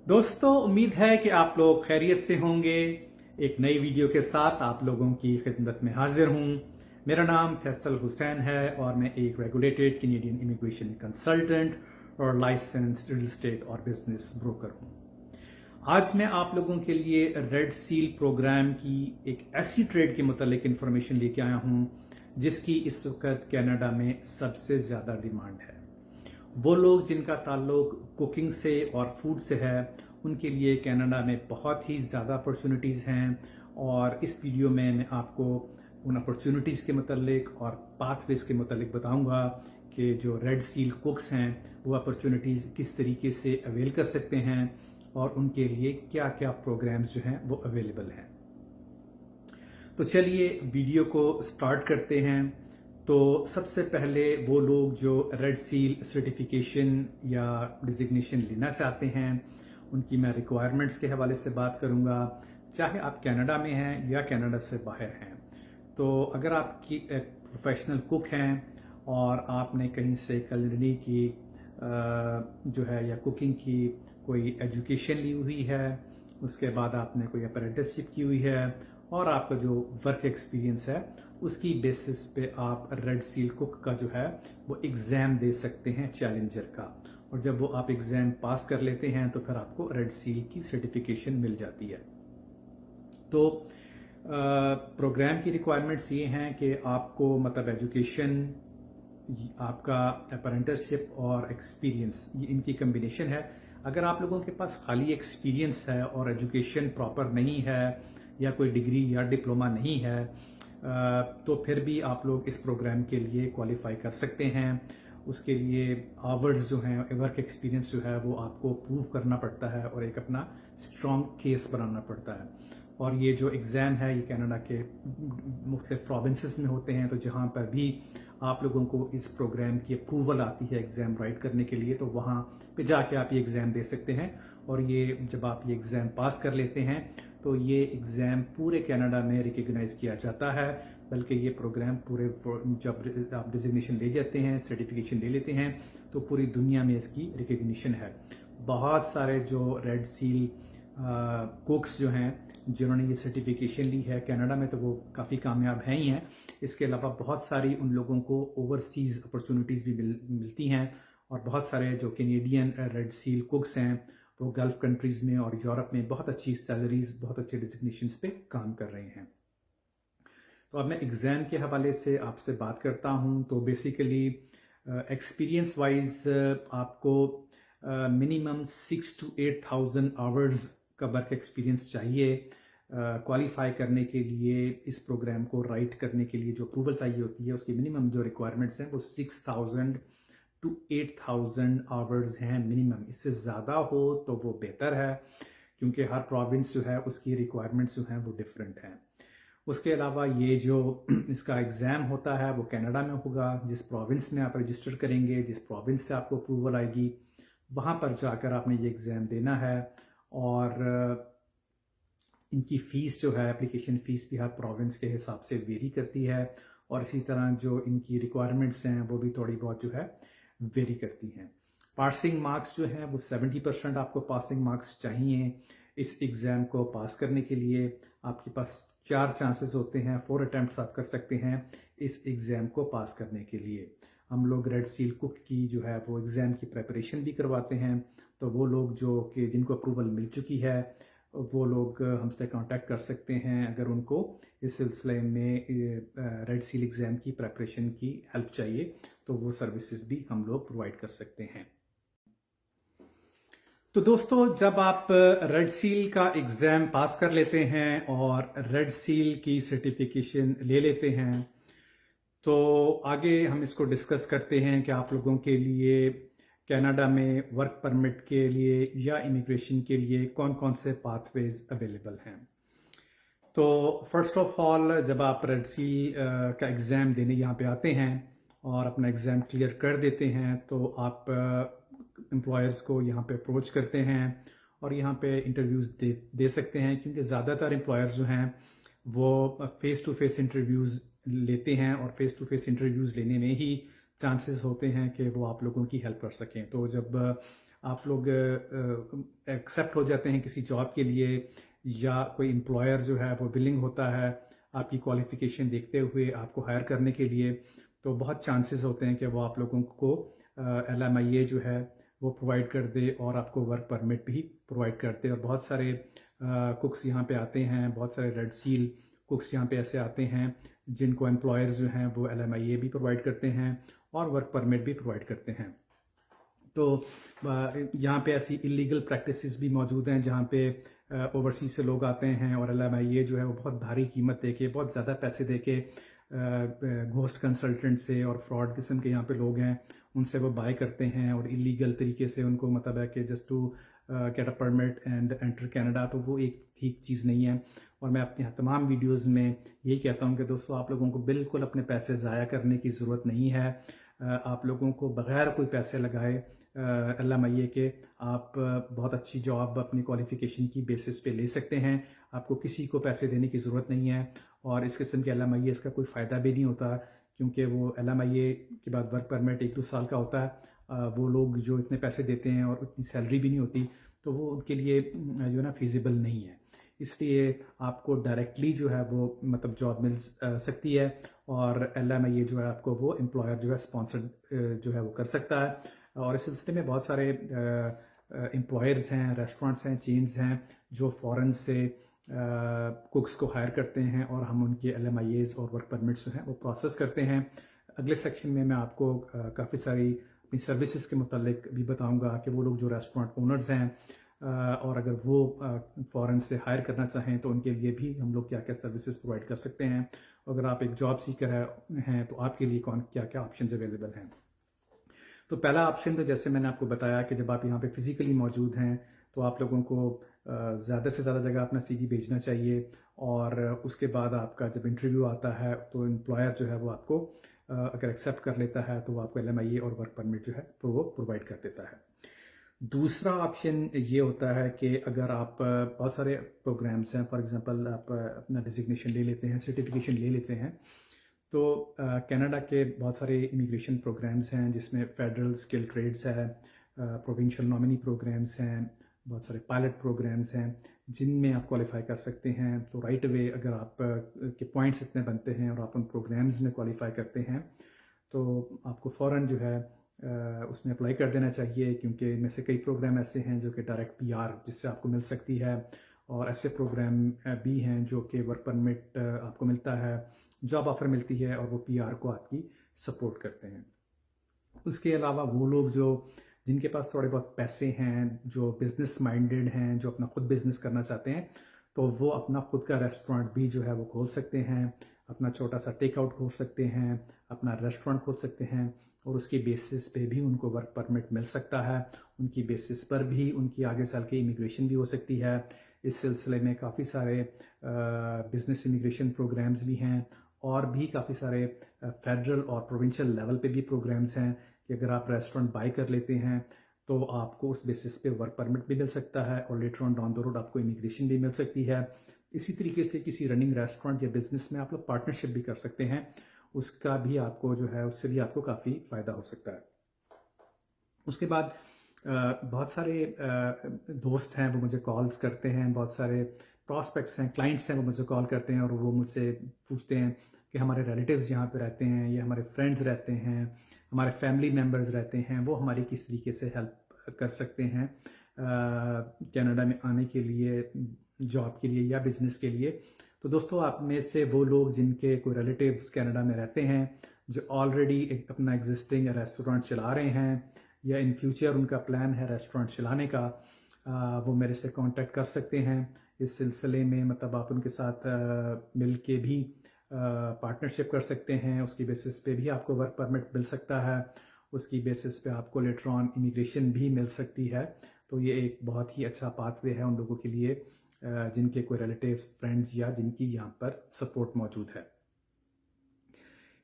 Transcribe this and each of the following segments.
दोस्तों, उम्मीद है कि आप लोग खैरियत से होंगे। एक नई वीडियो के साथ आप लोगों की खिदमत में हाजिर हूं। मेरा नाम फैसल हुसैन है और मैं एक रेगुलेटेड कैनेडियन इमिग्रेशन कंसल्टेंट और लाइसेंस्ड रियल एस्टेट और बिजनेस ब्रोकर हूं। आज मैं आप लोगों के लिए रेड सील प्रोग्राम की एक ऐसी ट्रेड के मुतालिक इंफॉर्मेशन लेके आया हूं जिसकी इस वक्त कनाडा में सबसे ज़्यादा डिमांड है। वो लोग जिनका ताल्लुक कुकिंग से और फूड से है, उनके लिए कनाडा में बहुत ही ज़्यादा अपॉर्चुनिटीज़ हैं। और इस वीडियो में मैं आपको उन अपॉर्चुनिटीज़ के मतलब और पाथवेज के मतलब बताऊंगा कि जो रेड सील कुक्स हैं वो अपॉर्चुनिटीज़ किस तरीके से अवेल कर सकते हैं और उनके लिए क्या क्या प्रोग्राम्स जो हैं वो अवेलेबल हैं। तो चलिए वीडियो को स्टार्ट करते हैं। तो सबसे पहले वो लोग जो रेड सील सर्टिफिकेशन या डिजिग्नेशन लेना चाहते हैं, उनकी मैं रिक्वायरमेंट्स के हवाले से बात करूंगा, चाहे आप कनाडा में हैं या कनाडा से बाहर हैं। तो अगर आपकी एक प्रोफेशनल कुक हैं और आपने कहीं से culinary की जो है या कुकिंग की कोई एजुकेशन ली हुई है, उसके बाद आपने कोई अप्रेंटिसशिप की हुई है और आपका जो वर्क एक्सपीरियंस है, उसकी बेसिस पे आप रेड सील कुक का जो है वो एग्ज़ाम दे सकते हैं चैलेंजर का। और जब वो आप एग्ज़ाम पास कर लेते हैं तो फिर आपको रेड सील की सर्टिफिकेशन मिल जाती है। तो प्रोग्राम की रिक्वायरमेंट्स ये हैं कि आपको मतलब एजुकेशन, आपका अप्रेंटिसशिप और एक्सपीरियंस, ये इनकी कम्बिनेशन है। अगर आप लोगों के पास खाली एक्सपीरियंस है और एजुकेशन प्रॉपर नहीं है या कोई डिग्री या डिप्लोमा नहीं है, तो फिर भी आप लोग इस प्रोग्राम के लिए क्वालिफाई कर सकते हैं। उसके लिए आवर्स जो हैं, वर्क एक्सपीरियंस जो है वो आपको प्रूव करना पड़ता है और एक अपना स्ट्रॉन्ग केस बनाना पड़ता है। और ये जो एग्ज़ाम है ये कनाडा के मुख्तलिफ प्रोविंसेस में होते हैं। तो जहाँ पर भी आप लोगों को इस प्रोग्राम की अप्रूवल आती है एग्ज़ाम राइट करने के लिए, तो वहाँ पे जाके आप ये एग्ज़ाम दे सकते हैं। और ये जब आप ये एग्ज़ाम पास कर लेते हैं तो ये एग्ज़ाम पूरे कनाडा में रिकग्नाइज किया जाता है। बल्कि ये प्रोग्राम पूरे, जब आप डिजिग्नेशन ले जाते हैं, सर्टिफिकेशन ले लेते हैं, तो पूरी दुनिया में इसकी रिकग्निशन है। बहुत सारे जो रेड सील कुक्स जो हैं जिन्होंने ये सर्टिफिकेशन ली है कनाडा में, तो वो काफ़ी कामयाब हैं ही हैं। इसके अलावा बहुत सारी उन लोगों को ओवरसीज़ अपॉर्चुनिटीज़ भी मिलती हैं। और बहुत सारे जो कैनेडियन रेड सील कुक्स हैं वो गल्फ कंट्रीज़ में और यूरोप में बहुत अच्छी सैलरीज, बहुत अच्छे डिजिग्नेशंस पे काम कर रहे हैं। तो अब मैं एग्ज़ाम के हवाले से आपसे बात करता हूं। तो बेसिकली एक्सपीरियंस वाइज आपको मिनिमम 6 to 8,000 आवर्स का वर्क एक्सपीरियंस चाहिए क्वालिफाई करने के लिए। इस प्रोग्राम को राइट करने के लिए जो अप्रूवल चाहिए होती है, उसकी मिनिमम जो रिक्वायरमेंट्स हैं वो 6,000 to 8,000 आवर्स हैं मिनिमम। इससे ज़्यादा हो तो वो बेहतर है, क्योंकि हर प्रोविंस जो है उसकी रिक्वायरमेंट्स जो हैं वो डिफरेंट हैं। उसके अलावा ये जो इसका एग्ज़ाम होता है वो कनाडा में होगा। जिस प्रोविंस में आप रजिस्टर करेंगे, जिस प्रोविंस से आपको अप्रूवल आएगी, वहाँ पर जाकर आपने ये एग्ज़ाम देना है। और इनकी फ़ीस जो है, एप्लीकेशन फ़ीस भी हर प्रोविंस के हिसाब से वेरी करती है। और इसी तरह जो इनकी रिक्वायरमेंट्स हैं वो भी थोड़ी बहुत जो है वेरी करती हैं। पासिंग मार्क्स जो हैं वो 70% आपको पासिंग मार्क्स चाहिए इस एग्ज़ाम को पास करने के लिए। आपके पास 4 चांसेस होते हैं, 4 अटैम्प्ट्स आप कर सकते हैं इस एग्ज़ाम को पास करने के लिए। हम लोग रेड सील कुक की जो है वो एग्ज़ाम की प्रिपरेशन भी करवाते हैं। तो वो लोग जो कि जिनको अप्रूवल मिल चुकी है, वो लोग हमसे कांटेक्ट कर सकते हैं अगर उनको इस सिलसिले में रेड सील एग्ज़ाम की प्रिपरेशन की हेल्प चाहिए, तो वो सर्विसेज भी हम लोग प्रोवाइड कर सकते हैं। तो दोस्तों, जब आप रेड सील का एग्ज़ाम पास कर लेते हैं और रेड सील की सर्टिफिकेशन ले लेते हैं, तो आगे हम इसको डिस्कस करते हैं कि आप लोगों के लिए कनाडा में वर्क परमिट के लिए या इमिग्रेशन के लिए कौन कौन से पाथवेज अवेलेबल हैं। तो फर्स्ट ऑफ ऑल, जब आप रेड सील का एग्ज़ाम देने यहाँ पे आते हैं और अपना एग्ज़ाम क्लियर कर देते हैं, तो आप एम्प्लॉयर्स को यहाँ पे अप्रोच करते हैं और यहाँ पे इंटरव्यूज़ दे सकते हैं। क्योंकि ज़्यादातर एम्प्लॉयर्स जो हैं वो फेस टू फेस इंटरव्यूज़ लेते हैं और फेस टू फेस इंटरव्यूज़ लेने में ही चांसेस होते हैं कि वो आप लोगों की हेल्प कर सकें। तो जब आप लोग एक्सेप्ट हो जाते हैं किसी जॉब के लिए, या कोई एम्प्लॉयर जो है वो विलिंग होता है आपकी क्वालिफिकेशन देखते हुए आपको हायर करने के लिए, तो बहुत चांसेस होते हैं कि वो आप लोगों को LMIA जो है वो प्रोवाइड कर दे और आपको वर्क परमिट भी प्रोवाइड कर दे। और बहुत सारे कुक्स यहाँ पे आते हैं, बहुत सारे रेड सील कुक्स यहाँ पे ऐसे आते हैं जिनको एम्प्लॉयर्स जो हैं वो LMIA भी प्रोवाइड करते हैं और वर्क परमिट भी प्रोवाइड करते हैं। तो यहाँ पे ऐसी इलीगल प्रैक्टिसेस भी मौजूद हैं जहाँ पे ओवरसीज से लोग आते हैं और LMIA जो है वो बहुत भारी कीमत देके, बहुत ज़्यादा पैसे देके घोस्ट कंसल्टेंट से और फ्रॉड किस्म के यहाँ पे लोग हैं उनसे वो बाय करते हैं और इलीगल तरीके से उनको मतलब है कि just to get a permit and enter Canada. तो वो एक ठीक चीज़ नहीं है। और मैं अपने तमाम वीडियोस में यही कहता हूँ कि दोस्तों आप लोगों को बिल्कुल अपने पैसे ज़ाया करने की ज़रूरत नहीं है। आप लोगों को बगैर कोई पैसे लगाए LMIA के आप बहुत अच्छी जॉब अपनी क्वालिफिकेशन की बेसिस पे ले सकते हैं। आपको किसी को पैसे देने की ज़रूरत नहीं है। और इस किस्म के LMIA इसका कोई फ़ायदा भी नहीं होता, क्योंकि वो LMIA के बाद वर्क परमिट 1-2 साल का होता है। वो लोग जो इतने पैसे देते हैं और उतनी सैलरी भी नहीं होती, तो वो उनके लिए जो है ना फीजिबल नहीं है। इसलिए आपको डायरेक्टली जो है वो मतलब जॉब मिल सकती है और LMIA जो है आपको वो एम्प्लॉयर जो है स्पॉन्सर्ड जो है वो कर सकता है। और इस सिलसिले में बहुत सारे एम्प्लॉयर्स हैं, रेस्टोरेंट्स हैं, चेन्स हैं जो फॉरेन से कुक्स को हायर करते हैं और हम उनके LMIAs और वर्क परमिट्स जो हैं वो प्रोसेस करते हैं। अगले सेक्शन में मैं आपको काफ़ी सारी अपनी सर्विसेज के मुतालिक भी बताऊंगा कि वो लोग जो रेस्टोरेंट ओनर्स हैं और अगर वो फॉरेन से हायर करना चाहें तो उनके लिए भी हम लोग क्या क्या सर्विसेज प्रोवाइड कर सकते हैं। अगर आप एक जॉब सीकर हैं तो आपके लिए कौन क्या क्या ऑप्शंस अवेलेबल हैं। तो पहला ऑप्शन तो जैसे मैंने आपको बताया कि जब आप यहाँ पे फिजिकली मौजूद हैं तो आप लोगों को ज़्यादा से ज़्यादा जगह अपना CV भेजना चाहिए। और उसके बाद आपका जब इंटरव्यू आता है तो एम्प्लॉयर जो है वो आपको अगर एक्सेप्ट कर लेता है तो वो आपको LMIA और वर्क परमिट जो है वो प्रोवाइड कर देता है। दूसरा ऑप्शन ये होता है कि अगर आप बहुत सारे प्रोग्राम्स हैं, फॉर एग्जांपल आप अपना डिजिग्नेशन ले लेते हैं, सर्टिफिकेशन ले लेते हैं, तो कनाडा के बहुत सारे इमिग्रेशन प्रोग्राम्स हैं जिसमें फेडरल स्किल ट्रेड्स है, प्रोविंशियल नॉमिनी प्रोग्राम्स हैं, बहुत सारे पायलट प्रोग्राम्स हैं जिनमें आप क्वालिफाई कर सकते हैं। तो राइट अवे अगर आप के पॉइंट्स इतने बनते हैं और आप उन प्रोग्राम्स में क्वालिफाई करते हैं तो आपको फ़ौरन जो है उसमें अप्लाई कर देना चाहिए, क्योंकि इनमें से कई प्रोग्राम ऐसे हैं जो कि डायरेक्ट PR जिससे आपको मिल सकती है, और ऐसे प्रोग्राम भी हैं जो कि वर्क परमिट आपको मिलता है, जॉब ऑफर मिलती है और वो PR को आपकी सपोर्ट करते हैं। उसके अलावा वो लोग जो जिनके पास थोड़े बहुत पैसे हैं, जो बिजनेस माइंडेड हैं, जो अपना खुद बिजनेस करना चाहते हैं, तो वो अपना खुद का रेस्टोरेंट भी जो है वो खोल सकते हैं, अपना छोटा सा टेक आउट खोल सकते हैं, अपना रेस्टोरेंट खोल सकते हैं और उसकी बेसिस पे भी उनको वर्क परमिट मिल सकता है। उनकी बेसिस पर भी उनकी आगे चल के इमिग्रेशन भी हो सकती है। इस सिलसिले में काफ़ी सारे बिजनेस इमिग्रेशन प्रोग्राम्स भी हैं और भी काफ़ी सारे फेडरल और प्रोविंशियल लेवल पे भी प्रोग्राम्स हैं कि अगर आप रेस्टोरेंट बाय कर लेते हैं तो आपको उस बेसिस पे वर्क परमिट भी मिल सकता है और later on down the road आपको इमिग्रेशन भी मिल सकती है। इसी तरीके से किसी रनिंग रेस्टोरेंट या बिजनेस में आप लोग पार्टनरशिप भी कर सकते हैं, उसका भी आपको जो है उससे भी आपको काफ़ी फ़ायदा हो सकता है। उसके बाद बहुत सारे दोस्त हैं वो मुझे कॉल्स करते हैं, बहुत सारे प्रॉस्पेक्ट्स हैं, क्लाइंट्स हैं वो मुझे कॉल करते हैं और वो मुझसे पूछते हैं कि हमारे रिलेटिव्स जहाँ पे रहते हैं या हमारे फ्रेंड्स रहते हैं, हमारे फैमिली मेम्बर्स रहते हैं, वो हमारी किस तरीके से हेल्प कर सकते हैं कनाडा में आने के लिए, जॉब के लिए या बिजनेस के लिए। तो दोस्तों आप में से वो लोग जिनके कोई रिलेटिव्स कनाडा में रहते हैं, जो ऑलरेडी अपना एग्जिस्टिंग रेस्टोरेंट चला रहे हैं या इन फ्यूचर उनका प्लान है रेस्टोरेंट चलाने का, वो मेरे से कांटेक्ट कर सकते हैं इस सिलसिले में। मतलब आप उनके साथ मिल के भी पार्टनरशिप कर सकते हैं, उसकी बेसिस पे भी आपको वर्क परमिट मिल सकता है, उसकी बेसिस पे आपको लेटर ऑन इमिग्रेशन भी मिल सकती है। तो ये एक बहुत ही अच्छा पाथवे है उन लोगों के लिए जिनके कोई रिलेटिव, फ्रेंड्स या जिनकी यहाँ पर सपोर्ट मौजूद है।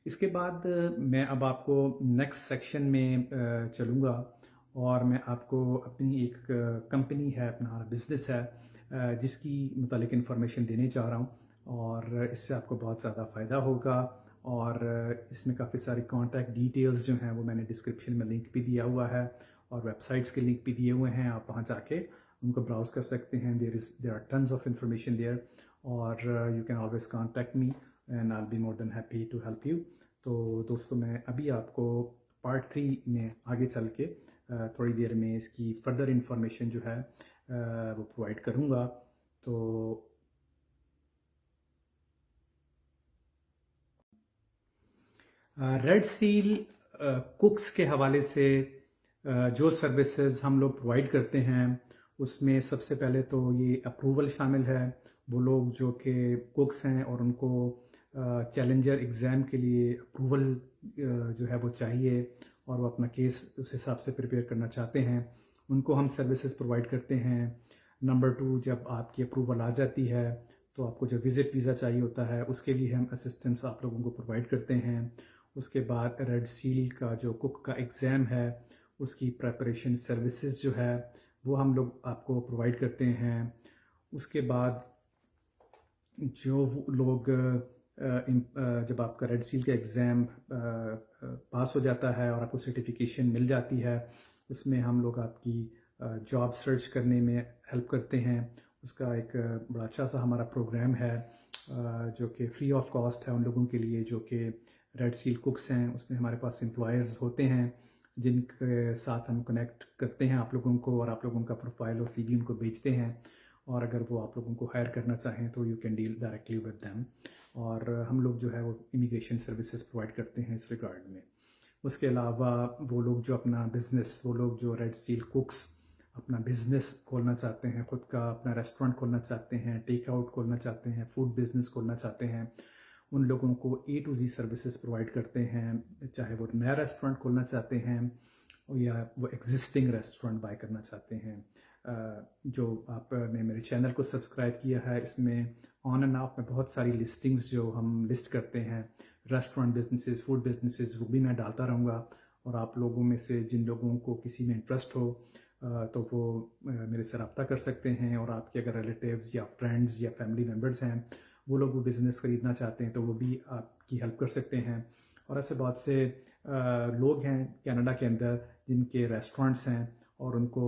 इसके बाद मैं अब आपको नेक्स्ट सेक्शन में चलूँगा और मैं आपको अपनी एक कंपनी है, अपना बिजनेस है जिसकी मुतालिक इन्फॉर्मेशन देने जा रहा हूँ और इससे आपको बहुत ज़्यादा फ़ायदा होगा। और इसमें काफ़ी सारी कॉन्टैक्ट डिटेल्स जो हैं वो मैंने डिस्क्रिप्शन में लिंक भी दिया हुआ है और वेबसाइट्स के लिंक भी दिए हुए हैं, आप वहाँ जाके उनको ब्राउज कर सकते हैं। There are tons of information there, और you can always contact me and I will be more than happy to help you. तो दोस्तों, मैं अभी आपको पार्ट 3 में आगे चल के थोड़ी देर में इसकी फर्दर इंफॉर्मेशन जो है वो प्रोवाइड करूँगा। तो रेड सील कुक्स के हवाले से जो सर्विसेज हम लोग प्रोवाइड करते हैं, उसमें सबसे पहले तो ये अप्रूवल शामिल है। वो लोग जो कि कुक्स हैं और उनको चैलेंजर एग्ज़ाम के लिए अप्रूवल जो है वो चाहिए, और वो अपना केस उस हिसाब से प्रिपेयर करना चाहते हैं, उनको हम सर्विसेज प्रोवाइड करते हैं। नंबर 2, जब आपकी अप्रूवल आ जाती है तो आपको जो विज़िट वीज़ा चाहिए होता है, उसके लिए हम असिस्टेंस आप लोगों को प्रोवाइड करते हैं। उसके बाद रेड सील का जो कुक का एग्ज़ाम है, उसकी प्रेपरेशन सर्विसेज जो है वो हम लोग आपको प्रोवाइड करते हैं। उसके बाद जो लोग जब आपका रेड सील का एग्ज़ाम पास हो जाता है और आपको सर्टिफिकेशन मिल जाती है, उसमें हम लोग आपकी जॉब सर्च करने में हेल्प करते हैं। उसका एक बड़ा अच्छा सा हमारा प्रोग्राम है जो कि फ्री ऑफ कॉस्ट है उन लोगों के लिए जो कि रेड सील कुक्स हैं। उसमें हमारे पास एम्प्लॉयज़ होते हैं जिनके साथ हम कनेक्ट करते हैं आप लोगों को, और आप लोगों का प्रोफाइल और CV उनको भेजते हैं, और अगर वो आप लोगों को हायर करना चाहें तो you can deal directly with them. और हम लोग जो है वो इमिग्रेशन सर्विसेज प्रोवाइड करते हैं इस रिगार्ड में। उसके अलावा वो लोग जो अपना बिज़नेस, वो लोग जो रेड सील कुक्स अपना बिज़नेस खोलना चाहते हैं, ख़ुद का अपना रेस्टोरेंट खोलना चाहते हैं, टेक आउट खोलना चाहते हैं, फूड बिज़नेस खोलना चाहते हैं, उन लोगों को A to Z services provide करते हैं। चाहे वो नया रेस्टोरेंट खोलना चाहते हैं या वो एग्जिस्टिंग रेस्टोरेंट बाय करना चाहते हैं। जो आपने मेरे चैनल को सब्सक्राइब किया है, इसमें ऑन एंड ऑफ में बहुत सारी लिस्टिंग्स जो हम लिस्ट करते हैं, रेस्टोरेंट बिजनेसेस, फूड बिजनेसेस, वो भी मैं डालता रहूँगा। और आप लोगों में से जिन लोगों को किसी में इंटरेस्ट हो तो वो मेरे से रब्ता कर सकते हैं। और आपके अगर रिलेटिव्स या फ्रेंड्स या फैमिली मेम्बर्स हैं, वो लोग वो बिज़नेस ख़रीदना चाहते हैं, तो वो भी आपकी हेल्प कर सकते हैं। और ऐसे बहुत से लोग हैं कनाडा के अंदर जिनके रेस्टोरेंट्स हैं और उनको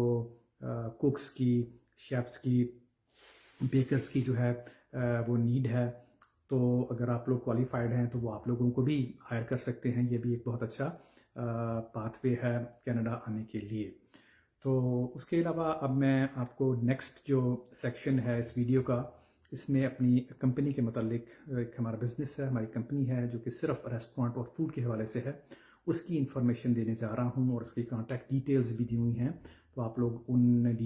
कुक्स की, शेफ्स की, बेकर्स की जो है वो नीड है। तो अगर आप लोग क्वालिफाइड हैं तो वो आप लोगों को भी हायर कर सकते हैं। ये भी एक बहुत अच्छा पाथवे है कनाडा आने के लिए। तो उसके अलावा अब मैं आपको नेक्स्ट जो सेक्शन है इस वीडियो का, इसमें अपनी कंपनी के मतलब एक हमारा बिजनेस है, हमारी कंपनी है जो कि सिर्फ रेस्टोरेंट और फूड के हवाले से है, उसकी इन्फॉर्मेशन देने जा रहा हूँ। और उसकी कॉन्टैक्ट डिटेल्स भी दी हुई हैं, तो आप लोग उन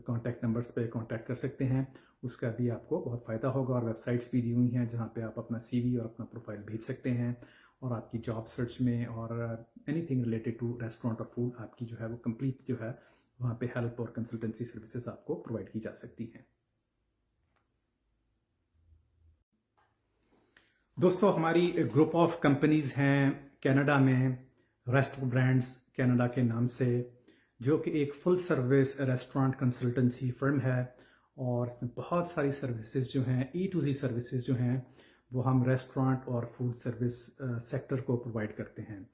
कॉन्टैक्ट नंबर्स पे कॉन्टैक्ट कर सकते हैं। उसका भी आपको बहुत फ़ायदा होगा। और वेबसाइट्स भी दी हुई हैं जहाँ पे आप अपना CV और अपना प्रोफाइल भेज सकते हैं, और आपकी जॉब सर्च में और एनीथिंग रिलेटेड टू रेस्टोरेंट और फूड आपकी जो है वो कंप्लीट जो है वहाँ पे हेल्प और कंसल्टेंसी सर्विसेज आपको प्रोवाइड की जा सकती हैं। दोस्तों, हमारी ग्रुप ऑफ कंपनीज़ हैं कनाडा में, रेस्टो ब्रांड्स कनाडा के नाम से, जो कि एक full service restaurant consultancy firm है। और इसमें बहुत सारी सर्विसेज जो हैं, A to Z सर्विसेज जो हैं, वो हम रेस्टोरेंट और फूड सर्विस सेक्टर को प्रोवाइड करते हैं।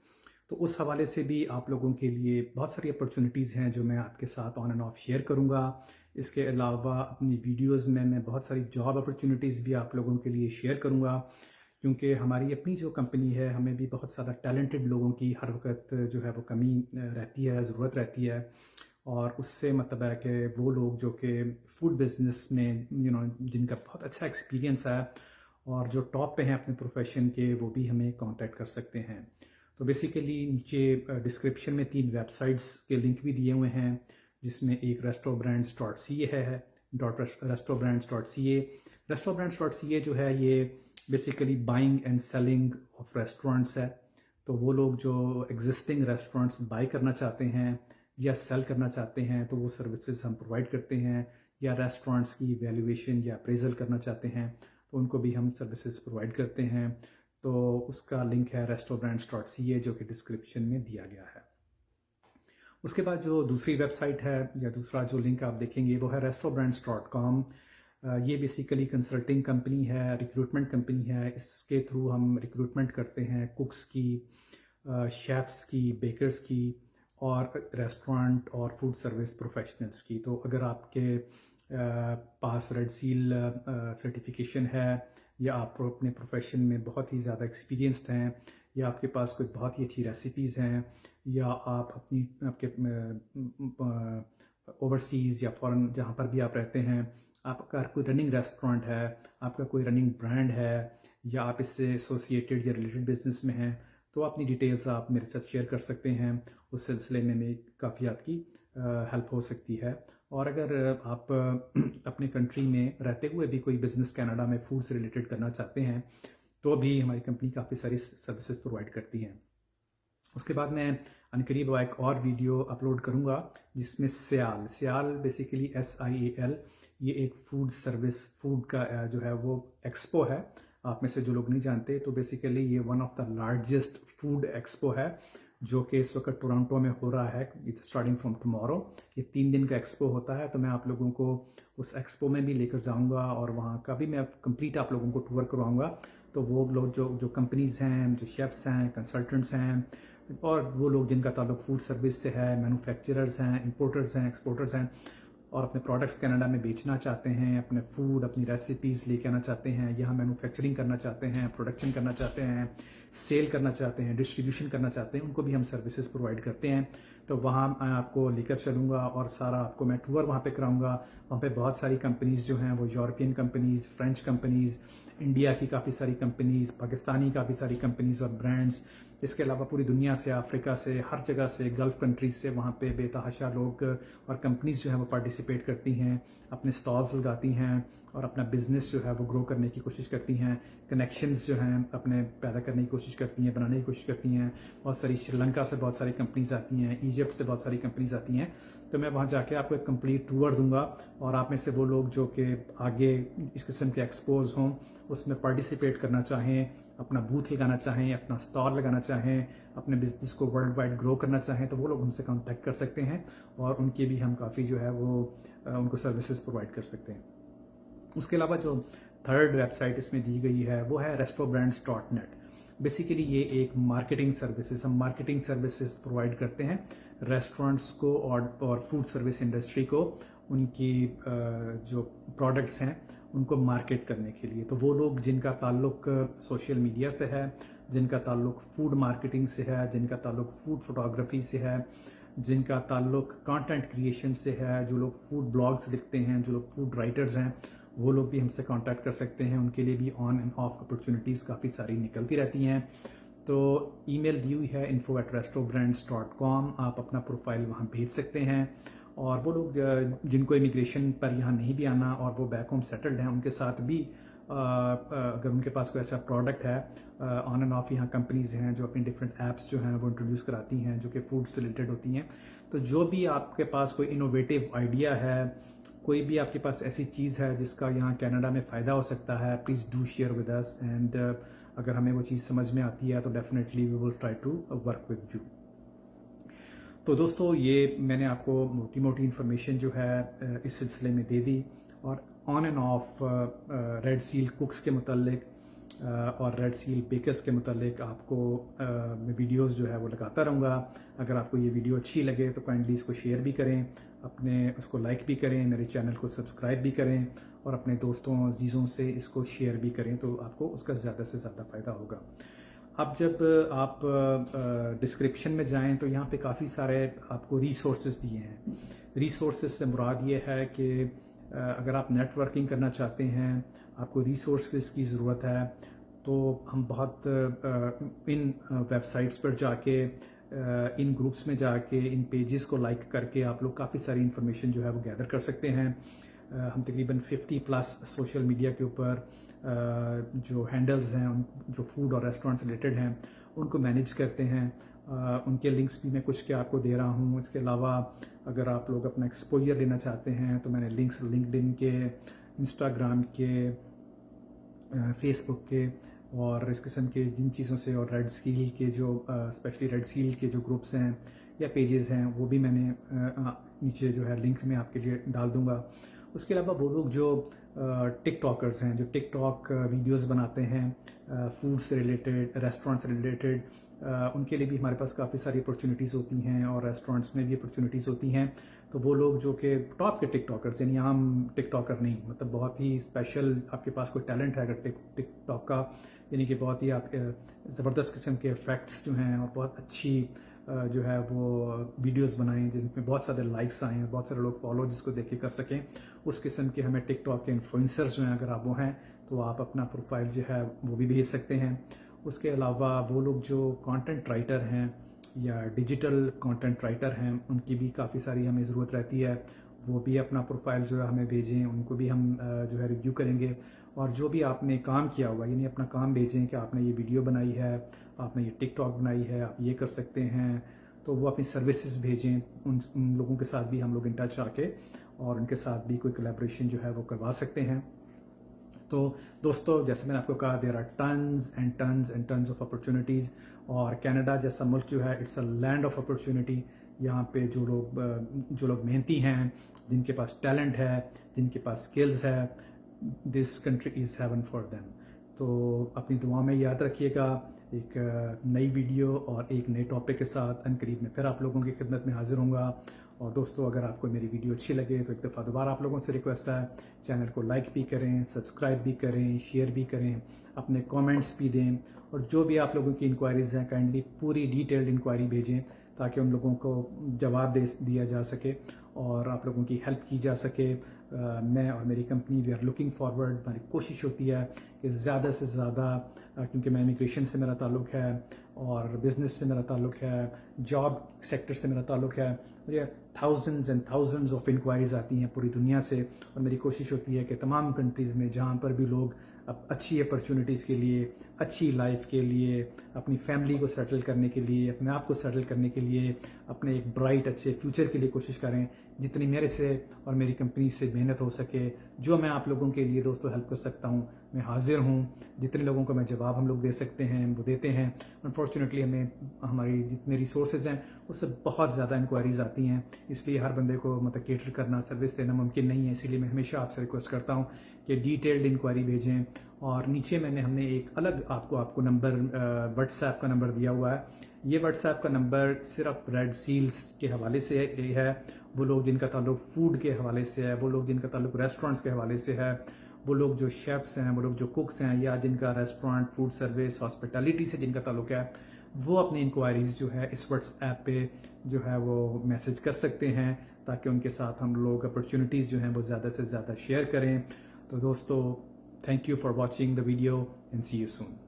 तो उस हवाले से भी आप लोगों के लिए बहुत सारी अपॉर्चुनिटीज़ हैं जो मैं आपके साथ ऑन एंड ऑफ शेयर करूंगा। इसके अलावा अपनी वीडियोस में मैं बहुत सारी जॉब अपॉर्चुनिटीज़ भी आप लोगों के लिए शेयर करूंगा, क्योंकि हमारी अपनी जो कंपनी है, हमें भी बहुत ज़्यादा टैलेंटेड लोगों की हर वक्त जो है वो कमी रहती है, ज़रूरत रहती है। और उससे मतलब है कि वो लोग जो कि फूड बिजनेस में जिनका बहुत अच्छा एक्सपीरियंस है और जो टॉप पे हैं अपने प्रोफेशन के, वो भी हमें कांटेक्ट कर सकते हैं। तो बेसिकली नीचे डिस्क्रिप्शन में 3 वेबसाइट्स के लिंक भी दिए हुए हैं, जिसमें एक restaurants.ca है, restaurants.ca। restaurants.ca जो है ये basically buying and selling of restaurants है। तो वो लोग जो एग्जिस्टिंग रेस्टोरेंट्स बाई करना चाहते हैं या सेल करना चाहते हैं, तो वो सर्विसेज हम प्रोवाइड करते हैं। या रेस्टोरेंट्स की वैल्यूएशन या अप्रेजल करना चाहते हैं, तो उनको भी हम सर्विसेज प्रोवाइड करते हैं। तो उसका लिंक है restaurants.ca, जो कि डिस्क्रिप्शन में दिया गया है। उसके बाद जो दूसरी वेबसाइट है या दूसरा जो लिंक आप देखेंगे वो है restaurants.com। ये बेसिकली कंसल्टिंग कंपनी है, रिक्रूटमेंट कंपनी है। इसके थ्रू हम रिक्रूटमेंट करते हैं कुक्स की, शेफ्स की, बेकर्स की, और रेस्टोरेंट और फूड सर्विस प्रोफेशनल्स की। तो अगर आपके पास रेड सील सर्टिफिकेशन है, या आप अपने प्रोफेशन में बहुत ही ज़्यादा एक्सपीरियंस्ड हैं, या आपके पास कोई बहुत ही अच्छी रेसिपीज़ हैं, या आप आपके ओवरसीज़ या फॉरेन जहाँ पर भी आप रहते हैं, आपका कोई रनिंग रेस्टोरेंट है, आपका कोई रनिंग ब्रांड है, या आप इससे एसोसिएटेड या रिलेटेड बिजनेस में हैं, तो अपनी डिटेल्स आप मेरे साथ शेयर कर सकते हैं। उस सिलसिले में भी काफ़ी आपकी हेल्प हो सकती है। और अगर आप अपने कंट्री में रहते हुए भी कोई बिजनेस कनाडा में फूड से रिलेटेड करना चाहते हैं, तो भी हमारी कंपनी काफ़ी सारी सर्विसेज प्रोवाइड करती है। उसके बाद मैं अनकरीब एक और वीडियो अपलोड करूंगा जिसमें सियाल बेसिकली SIAL, ये एक फूड सर्विस फूड का जो है वो एक्सपो है। आप में से जो लोग नहीं जानते, तो बेसिकली ये one of the largest food expo है जो कि इस वक्त टोरंटो में हो रहा है। It's starting from tomorrow. ये 3 दिन का एक्सपो होता है, तो मैं आप लोगों को उस एक्सपो में भी लेकर जाऊंगा और वहाँ का भी मैं कंप्लीट आप लोगों को टूर करवाऊंगा। तो वो लोग जो कंपनीज हैं, जो शेफ्स हैं, कंसल्टेंट्स हैं, और वो लोग जिनका ताल्लुक फूड सर्विस से है, मैन्युफैक्चरर्स हैं, इंपोर्टर्स हैं, एक्सपोर्टर्स हैं, और अपने प्रोडक्ट्स कनाडा में बेचना चाहते हैं, अपने फूड, अपनी रेसिपीज़ लेके आना चाहते हैं, यहाँ मैन्युफैक्चरिंग करना चाहते हैं, प्रोडक्शन करना चाहते हैं, सेल करना चाहते हैं, डिस्ट्रीब्यूशन करना चाहते हैं, उनको भी हम सर्विसेज प्रोवाइड करते हैं। तो वहाँ मैं आपको लेकर चलूँगा और सारा आपको मैं टूर वहाँ पे कराऊँगा। वहाँ पे बहुत सारी कंपनीज़ जो हैं वो European companies, French companies, India की काफ़ी सारी कंपनीज़, पाकिस्तानी काफ़ी सारी कंपनीज़ और ब्रांड्स, इसके अलावा पूरी दुनिया से, अफ्रीका से, हर जगह से, गल्फ कंट्रीज से वहाँ पे बेतहाशा लोग और कंपनीज जो है वो पार्टिसिपेट करती हैं, अपने स्टॉल्स लगाती हैं और अपना बिजनेस जो है वो ग्रो करने की कोशिश करती हैं। कनेक्शंस जो हैं अपने पैदा करने की कोशिश करती हैं, बनाने की कोशिश करती हैं। बहुत सारी श्रीलंका से बहुत सारी कंपनीज आती हैं, इजिप्ट से बहुत सारी कंपनीज आती हैं। तो मैं वहाँ जाके आपको एक कंप्लीट टूर दूंगा, और आप में से वो लोग जो कि आगे इस किस्म के एक्सपोज हों, उसमें पार्टिसिपेट करना चाहें, अपना बूथ लगाना चाहें, अपना स्टॉल लगाना चाहें, अपने बिजनेस को वर्ल्ड वाइड ग्रो करना चाहें, तो वो लोग हमसे कांटेक्ट कर सकते हैं और उनके भी हम काफ़ी जो है वो उनको सर्विसेज प्रोवाइड कर सकते हैं। उसके अलावा जो थर्ड वेबसाइट इसमें दी गई है वो है restaurantbrands.net। बेसिकली ये एक मार्केटिंग सर्विसेज, हम मार्केटिंग सर्विसेज प्रोवाइड करते हैं रेस्टोरेंट्स को और फूड सर्विस इंडस्ट्री को, उनकी जो प्रोडक्ट्स हैं उनको मार्केट करने के लिए। तो वो लोग जिनका ताल्लुक सोशल मीडिया से है, जिनका ताल्लुक फूड मार्केटिंग से है, जिनका ताल्लुक फूड फोटोग्राफी से है, जिनका ताल्लुक कंटेंट क्रिएशन से है, जो लोग फूड ब्लॉग्स लिखते हैं, जो लोग फूड राइटर्स हैं, वो लोग भी हमसे कांटेक्ट कर सकते हैं। उनके लिए भी ऑन एंड ऑफ अपॉर्चुनिटीज़ काफ़ी सारी निकलती रहती हैं। तो ईमेल दी हुई है info@restaurantbrands.com, आप अपना प्रोफाइल वहाँ भेज सकते हैं। और वो लोग जिनको इमिग्रेशन पर यहाँ नहीं भी आना और वो बैक होम सेटल्ड हैं, उनके साथ भी अगर उनके पास कोई ऐसा प्रोडक्ट है, ऑन एंड ऑफ यहाँ कंपनीज हैं जो अपनी डिफरेंट ऐप्स जो हैं वो इंट्रोड्यूस कराती हैं जो कि फूड से रिलेटेड होती हैं। तो जो भी आपके पास कोई इनोवेटिव आइडिया है, कोई भी आपके पास ऐसी चीज़ है जिसका यहाँ कनाडा में फ़ायदा हो सकता है, please do share with us. And अगर हमें वो चीज़ समझ में आती है तो definitely we will try to work with you. तो दोस्तों, ये मैंने आपको मोटी मोटी इन्फॉर्मेशन जो है इस सिलसिले में दे दी, और on end of red seal कुक्स के मुतालिक और रेड सील बेकर्स के मुतालिक आपको मैं वीडियोस जो है वो लगाता रहूँगा। अगर आपको ये वीडियो अच्छी लगे तो काइंडली इसको शेयर भी करें, अपने उसको लाइक भी करें, मेरे चैनल को सब्सक्राइब भी करें और अपने दोस्तों अजीज़ों से इसको शेयर भी करें, तो आपको उसका ज़्यादा से ज़्यादा फ़ायदा होगा। अब जब आप डिस्क्रिप्शन में जाएं तो यहाँ पे काफ़ी सारे आपको रिसोर्सेज दिए हैं। रिसोर्सेज से मुराद ये है कि अगर आप नेटवर्किंग करना चाहते हैं, आपको रिसोर्सेज की ज़रूरत है, तो हम बहुत इन वेबसाइट्स पर जाके, इन ग्रुप्स में जाके, इन पेजेस को लाइक करके आप लोग काफ़ी सारी इन्फॉर्मेशन जो है वो गैदर कर सकते हैं। हम तकरीबन 50+ सोशल मीडिया के ऊपर जो हैंडल्स हैं, जो फूड और रेस्टोरेंट से रिलेटेड हैं, उनको मैनेज करते हैं। उनके लिंक्स भी मैं कुछ के आपको दे रहा हूँ। इसके अलावा अगर आप लोग अपना एक्सपोजर लेना चाहते हैं तो मैंने लिंक्स लिंक्डइन के, इंस्टाग्राम के, फेसबुक के और इस किस्म के जिन चीज़ों से, और रेड सील के जो स्पेशली रेड सील के जो ग्रुप्स हैं या पेजेस हैं, वो भी मैंने नीचे जो है लिंक में आपके लिए डाल दूंगा। उसके अलावा वो लोग जो टिकटॉकर्स हैं, जो टिकटॉक वीडियोस बनाते हैं फूड से रिलेटेड, रेस्टोरेंट से रिलेटेड, उनके लिए भी हमारे पास काफ़ी सारी अपॉर्चुनिटीज़ होती हैं और रेस्टोरेंट्स में भी अपॉर्चुनिटीज़ होती हैं। तो वो लोग जो कि टॉप के टिकटॉकर्स, यानी आम टिकटॉकर नहीं, मतलब बहुत ही स्पेशल आपके पास कोई टैलेंट है अगर टिकटॉक का, यानी कि बहुत ही आप ज़बरदस्त किस्म के इफेक्ट्स जो हैं और बहुत अच्छी जो है वो वीडियोस बनाएं जिसमें बहुत सारे लाइक्स आए हैं, बहुत सारे लोग फॉलो जिसको देख के कर सकें, उस किस्म के हमें टिकटॉक के इन्फ्लुएंसर्स जो हैं अगर आप वो हैं तो आप अपना प्रोफाइल जो है वो भी भेज सकते हैं। उसके अलावा वो लोग जो कंटेंट राइटर हैं या डिजिटल कंटेंट राइटर हैं उनकी भी काफ़ी सारी हमें ज़रूरत रहती है, वो भी अपना प्रोफाइल जो है हमें भेजें, उनको भी हम जो है रिव्यू करेंगे। और जो भी आपने काम किया हुआ यानी अपना काम भेजें कि आपने ये वीडियो बनाई है, आपने ये टिकटॉक बनाई है, आप ये कर सकते हैं, तो वो अपनी सर्विसेज भेजें। उन लोगों के साथ भी हम लोग इन टच आके और उनके साथ भी कोई कोलैबोरेशन जो है वो करवा सकते हैं। तो दोस्तों, जैसे मैंने आपको कहा, there are tons and tons and tons of opportunities. और कनाडा जैसा मुल्क जो है, it's a land of opportunity. यहाँ पे जो लोग मेहनती हैं, जिनके पास टैलेंट है, जिनके पास स्किल्स है, this country is haven for them. तो अपनी दुआ में याद रखिएगा। एक नई वीडियो और एक नए टॉपिक के साथ अनकरीब में फिर आप लोगों की खिदमत में हाजिर होऊंगा। और दोस्तों, अगर आपको मेरी वीडियो अच्छी लगे तो एक दफ़ा दोबारा आप लोगों से रिक्वेस्ट है, चैनल को लाइक भी करें, सब्सक्राइब भी करें, शेयर भी करें, अपने कमेंट्स भी दें। और जो भी आप लोगों की इंक्वायरीज़ हैं, काइंडली पूरी डिटेल्ड इंक्वायरी भेजें ताकि उन लोगों को जवाब दिया जा सके और आप लोगों की हेल्प की जा सके। मैं और मेरी company we are looking forward. हमारी कोशिश होती है कि ज़्यादा से ज़्यादा, क्योंकि मैं इमिग्रेशन से मेरा ताल्लुक़ है और बिज़नेस से मेरा ताल्लुक़ है, जॉब सेक्टर से मेरा ताल्लुक़ है, मुझे thousands and thousands of enquiries आती हैं पूरी दुनिया से। और मेरी कोशिश होती है कि तमाम कंट्रीज़ में जहाँ पर भी लोग अच्छी अपॉर्चुनिटीज़ के लिए, अच्छी लाइफ के लिए, अपनी फैमिली को सेटल करने के लिए, अपने आप को सेटल करने के लिए, अपने एक ब्राइट अच्छे फ्यूचर के लिए कोशिश करें, जितनी मेरे से और मेरी कंपनी से मेहनत हो सके, जो मैं आप लोगों के लिए दोस्तों हेल्प कर सकता हूँ, मैं हाजिर हूँ। जितने लोगों को मैं जवाब हम लोग दे सकते हैं वो देते हैं। अनफॉर्चुनेटली हमें हमारी जितने रिसोर्सेज हैं उससे बहुत ज़्यादा इंक्वायरीज आती हैं, इसलिए हर बंदे को मतलब केटर करना, सर्विस देना मुमकिन नहीं है। इसीलिए मैं हमेशा आपसे रिक्वेस्ट करता हूँ कि डिटेल्ड इंक्वायरी भेजें। और नीचे हमने एक अलग आपको नंबर, व्हाट्सएप का नंबर दिया हुआ है। ये व्हाट्सएप का नंबर सिर्फ रेड सील्स के हवाले से है, वो लोग जिनका ताल्लुक फूड के हवाले से है, वो लोग जिनका ताल्लुक रेस्टोरेंट्स के हवाले से है, वो लोग जो शेफ्स हैं, वो लोग जो कुक्स हैं, या जिनका रेस्टोरेंट, फूड सर्विस, हॉस्पिटैलिटी से जिनका ताल्लुक है, वो अपनी इंक्वायरीज जो है इस व्हाट्सएप पे जो है वो मैसेज कर सकते हैं ताकि उनके साथ हम लोग अपॉर्चुनिटीज़ जो हैं वो ज़्यादा से ज़्यादा शेयर करें। तो दोस्तों, thank you for watching the video and see you soon.